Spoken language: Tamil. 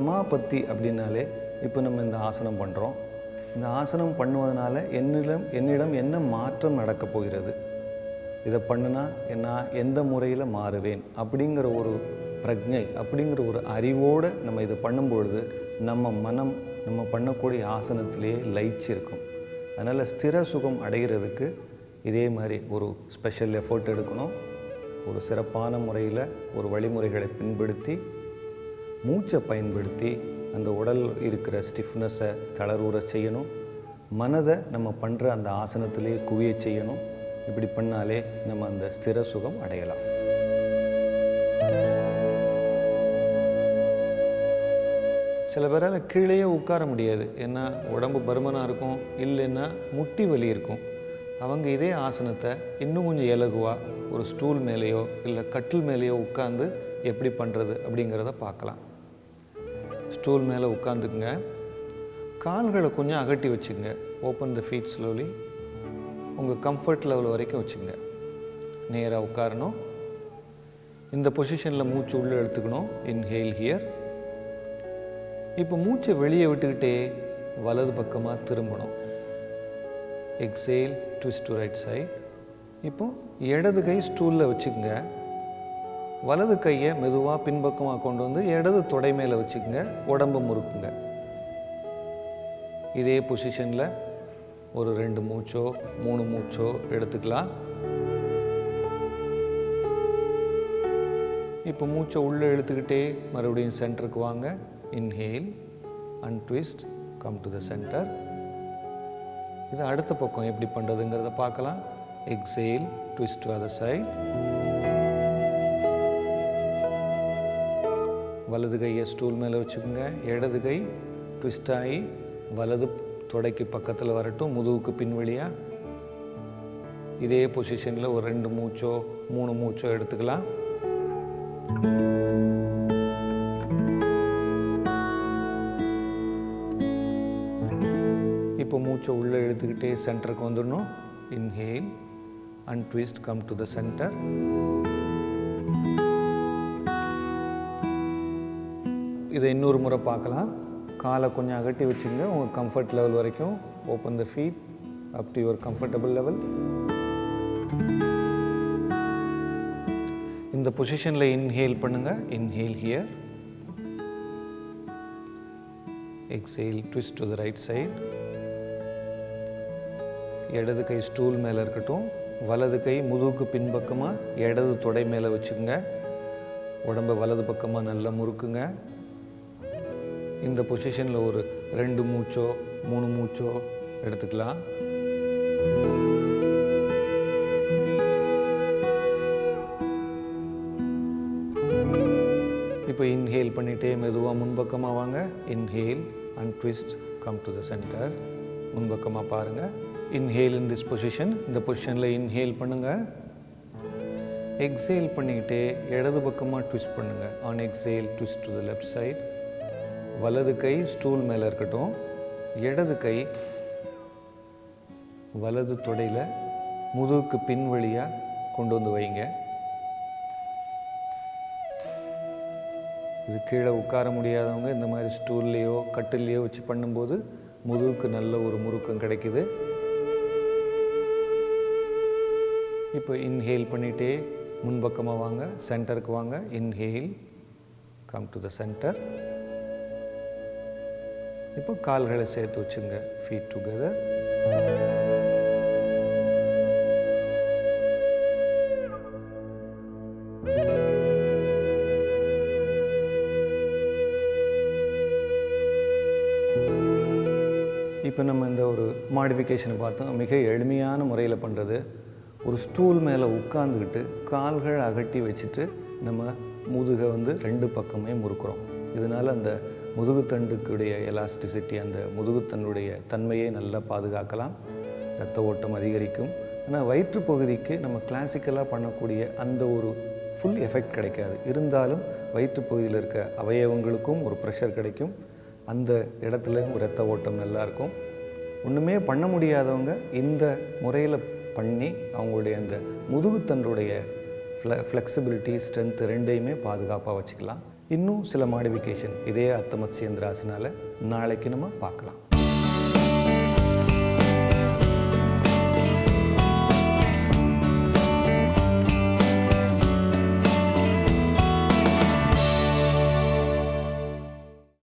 சமாபத்தி அப்படின்னாலே இப்போ நம்ம இந்த ஆசனம் பண்ணுறோம். இந்த ஆசனம் பண்ணுவதனால என்னிடம் என்ன மாற்றம் நடக்கப் போகிறது, இதை பண்ணுனா நான் எந்த முறையில் மாறுவேன் அப்படிங்கிற ஒரு பிரஜை, அப்படிங்கிற ஒரு அறிவோடு நம்ம இதை பண்ணும்பொழுது நம்ம மனம் நம்ம பண்ணக்கூடிய ஆசனத்திலேயே லயிச்சு இருக்கும். அதனால் ஸ்திர சுகம் அடைகிறதுக்கு இதே மாதிரி ஒரு ஸ்பெஷல் எஃபர்ட் எடுக்கணும். ஒரு சிறப்பான முறையில் ஒரு வழிமுறைகளை பின்படுத்தி மூச்சை பயன்படுத்தி அந்த உடல் இருக்கிற ஸ்டிஃப்னஸை தளர்வுற செய்யணும். மனதை நம்ம பண்ணுற அந்த ஆசனத்திலே குவிய செய்யணும். இப்படி பண்ணாலே நம்ம அந்த ஸ்திர சுகம் அடையலாம். சில பேரால் கீழேயே உட்கார முடியாது, ஏன்னா உடம்பு பருமனாக இருக்கும், இல்லைன்னா முட்டி வலி இருக்கும். அவங்க இதே ஆசனத்தை இன்னும் கொஞ்சம் இலகுவாக ஒரு ஸ்டூல் மேலேயோ இல்லை கட்டில் மேலேயோ உட்காந்து எப்படி பண்ணுறது அப்படிங்கிறத பார்க்கலாம். ஸ்டூல் மேலே உட்காந்துக்குங்க, கால்களை கொஞ்சம் அகட்டி வச்சுங்க. Open the feet slowly. உங்கள் கம்ஃபர்ட் லெவல் வரைக்கும் வச்சுங்க. நேராக உட்காரணும். இந்த பொசிஷனில் மூச்சு உள்ளே எடுத்துக்கணும். Inhale here. இப்போ மூச்சை வெளியே விட்டுக்கிட்டே வலது பக்கமாக திரும்பணும். Exhale, twist to right side. இப்போ இடது கை ஸ்டூலில் வச்சுக்கோங்க. வலது கையை மெதுவாக பின்பக்கமாக கொண்டு வந்து இடது தொடை மேலே வச்சுக்கோங்க. உடம்பு முறுக்குங்க. இதே பொசிஷனில் ஒரு 2 மூச்சோ 3 மூச்சோ எடுத்துக்கலாம். இப்போ மூச்சை உள்ளே இழுத்துக்கிட்டே மறுபடியும் சென்டருக்கு வாங்க. Inhale, untwist, come to the centre. இது அடுத்த பக்கம் எப்படி பண்ணுறதுங்கிறத பார்க்கலாம். Exhale, twist to other side. வலது கையை ஸ்டூல் மேலே வச்சுக்கோங்க. இடது கை ட்விஸ்ட் ஆகி வலது தொடைக்கு பக்கத்தில் வரட்டும், முதுகுக்கு பின்வழியாக. இதே பொசிஷனில் ஒரு 2 மூச்சோ 3 மூச்சோ எடுத்துக்கலாம். இப்போ மூச்சை உள்ளே இழுத்துக்கிட்டே சென்டருக்கு வந்துடணும். Inhale, untwist, come to the centre. இதை இன்னொரு முறை பார்க்கலாம். காலை கொஞ்சம் அகட்டி வச்சுங்க. உங்கள் கம்ஃபர்ட் லெவல் வரைக்கும். Open the feet up to your comfortable level. இந்த பொசிஷனில் இன்ஹேல் பண்ணுங்கள். Inhale here. Exhale, twist to the right side. இடது கை ஸ்டூல் மேலே இருக்கட்டும். வலது கை முதுகுக்கு பின்பக்கமாக இடது தொடை மேலே வச்சுக்கோங்க. உடம்பை வலது பக்கமாக நல்லா முறுக்குங்க. இந்த பொசிஷனில் ஒரு 2 மூச்சோ 3 மூச்சோ எடுத்துக்கலாம். இப்போ இன்ஹேல் பண்ணிகிட்டே மெதுவாக முன்பக்கமாக வாங்க. Inhale, untwist, come to the centre. முன்பக்கமாக பாருங்கள். Inhale in this position. இந்த பொசிஷனில் இன்ஹேல் பண்ணுங்கள். எக்ஸேல் பண்ணிக்கிட்டே இடது பக்கமாக ட்விஸ்ட் பண்ணுங்கள். On exhale, twist to the left side. வலது கை ஸ்டூல் மேலே இருக்கட்டும். இடது கை வலது தொடையில் முதுகுக்கு பின் வழியாக கொண்டு வந்து வைங்க. இது கீழே உட்கார முடியாதவங்க இந்த மாதிரி ஸ்டூல்லையோ கட்டில்லையோ வச்சு பண்ணும்போது முதுகுக்கு நல்ல ஒரு முறுக்கம் கிடைக்குது. இப்போ இன்ஹேல் பண்ணிகிட்டே முன்பக்கமாக வாங்க. சென்டருக்கு வாங்க. Inhale, come to the centre. இப்போ கால்களை சேர்த்து வச்சுங்க. Feet together. இப்போ நம்ம இந்த ஒரு மாடிஃபிகேஷனை பார்த்தோம். மிக எளிமையான முறையில் பண்ணுறது. ஒரு ஸ்டூல் மேலே உட்காந்துக்கிட்டு கால்கள் அகட்டி வச்சுட்டு நம்ம முதுகை 2 பக்கமே முறுக்குறோம். இதனால் அந்த முதுகுத்தண்டுக்குடைய எலாஸ்டிசிட்டி, அந்த முதுகுத்தண்டுடைய தன்மையை நல்லா பாதுகாக்கலாம். இரத்த ஓட்டம் அதிகரிக்கும். ஆனால் வயிற்றுப்பகுதிக்கு நம்ம கிளாசிக்கலாக பண்ணக்கூடிய அந்த ஒரு ஃபுல் எஃபெக்ட் கிடைக்காது. இருந்தாலும் வயிற்றுப்பகுதியில் இருக்க அவயவங்களுக்கும் ஒரு ப்ரெஷர் கிடைக்கும். அந்த இடத்துலையும் இரத்த ஓட்டம் நல்லாயிருக்கும். ஒன்றுமே பண்ண முடியாதவங்க இந்த முறையில் பண்ணி அவங்களுடைய அந்த முதுகுத்தண்டுடைய ஃப்ளெக்சிபிலிட்டி, ஸ்ட்ரென்த் 2யுமே பாதுகாப்பாக வச்சுக்கலாம். இன்னும் சில மாடிஃபிகேஷன் இதே அர்த்த மத்ஸ்யேந்திராசனால நாளைக்கு நம்ம பார்க்கலாம்.